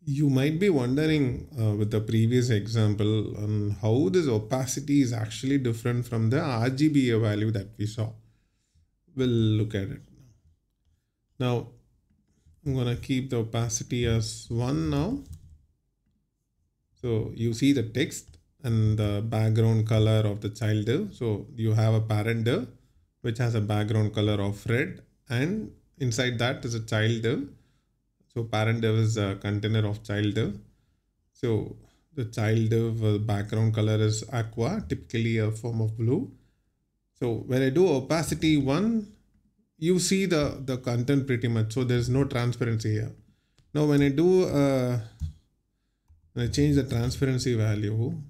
You might be wondering with the previous example on how this opacity is actually different from the RGBA value that we saw. We'll look at it now. I'm going to keep the opacity as 1 now. So you see the text and the background color of the child div. So you have a parent div which has a background color of red, and inside that is a child div. So parent div is a container of child div. So the child div background color is aqua, typically a form of blue. So when I do opacity 1, you see the content pretty much. So there's no transparency here. Now when I do when I change the transparency value,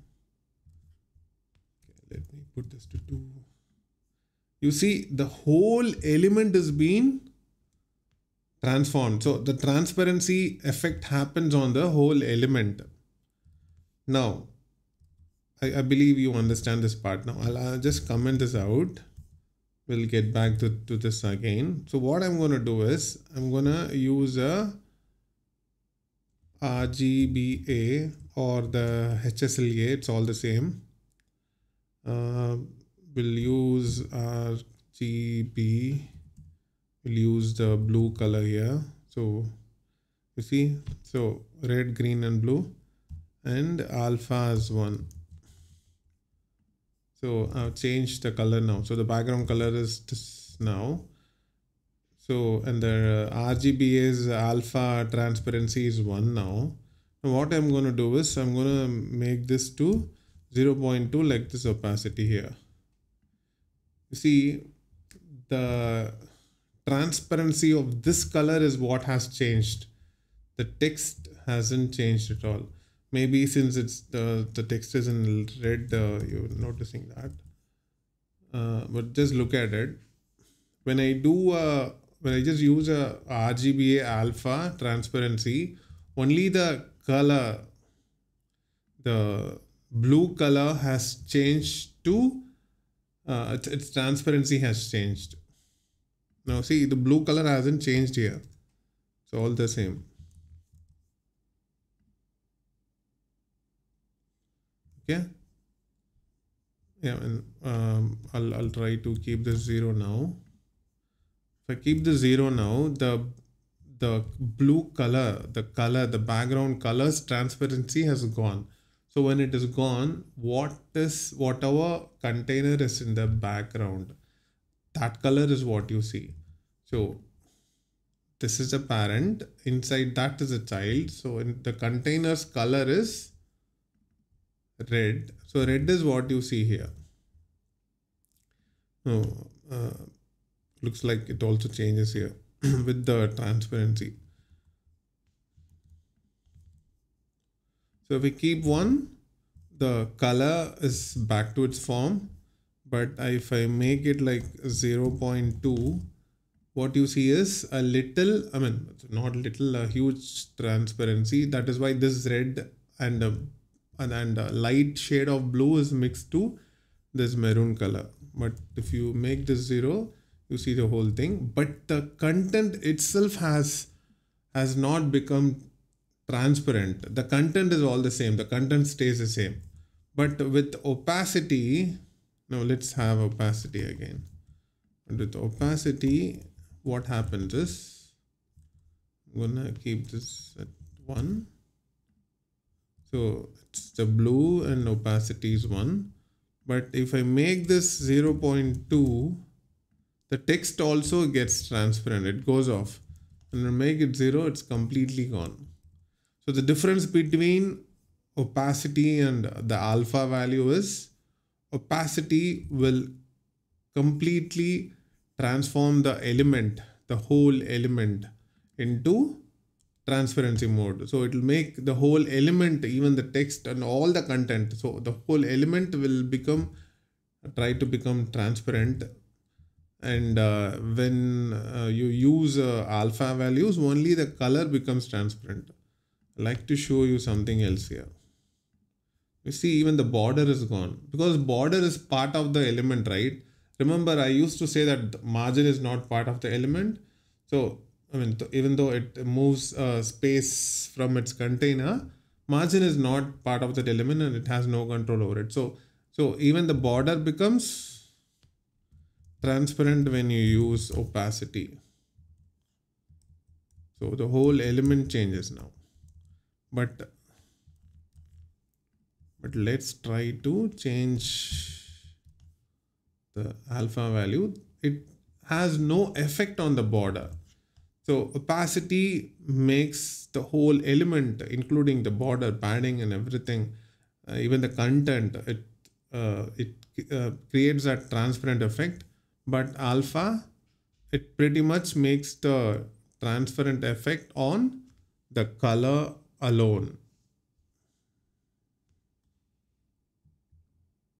okay, let me put this to 2. You see the whole element is being transformed. So the transparency effect happens on the whole element. Now, I believe you understand this part. Now I'll just comment this out. We'll get back to this again. So what I'm going to do is I'm going to use a RGBA or the HSL. It's all the same. We'll use RGB. We'll use the blue color here. So you see, so red, green and blue, and alpha is 1. So I've changed the color now. So the background color is this now. So, and the RGBA's alpha transparency is 1 now. Now what I'm going to do is I'm going to make this to 0.2 like this opacity here. You see, the transparency of this color is what has changed. The text hasn't changed at all. Maybe since it's the text is in red, you're noticing that. But just look at it. When I do when I just use a RGBA alpha transparency, only the color, the blue color has changed to its transparency has changed. Now see, the blue color hasn't changed here. It's all the same. Okay. Yeah, and I'll try to keep this 0 now. If I keep the 0 now, the blue color, the background color's transparency has gone. So when it is gone, whatever container is in the background, that color is what you see. So this is a parent, inside that is a child. So in the container's color is red. So red is what you see here. Looks like it also changes here with the transparency. So if we keep 1, the color is back to its form. But if I make it like 0.2, what you see is a little, I mean, not little, a huge transparency. That is why this red and a light shade of blue is mixed to this maroon color. But if you make this 0, you see the whole thing. But the content itself has not become transparent. The content is all the same. The content stays the same. But with opacity, now let's have opacity again. And with opacity, what happens is, I'm gonna keep this at 1. So it's the blue and opacity is 1. But if I make this 0.2, the text also gets transparent. It goes off. And I make it 0, it's completely gone. So the difference between opacity and the alpha value is opacity will completely transform the element, the whole element, into transparency mode. So it will make the whole element, even the text and all the content. So the whole element will try to become transparent. And when you use alpha values, only the color becomes transparent. I'd like to show you something else here. You see, even the border is gone because border is part of the element, right? Remember, I used to say that margin is not part of the element. So, I mean, even though it moves space from its container, margin is not part of that element and it has no control over it. So even the border becomes transparent when you use opacity. So the whole element changes now. But let's try to change the alpha value. It has no effect on the border. So opacity makes the whole element, including the border, padding, and everything, even the content, it creates that transparent effect. But alpha, it pretty much makes the transparent effect on the color alone.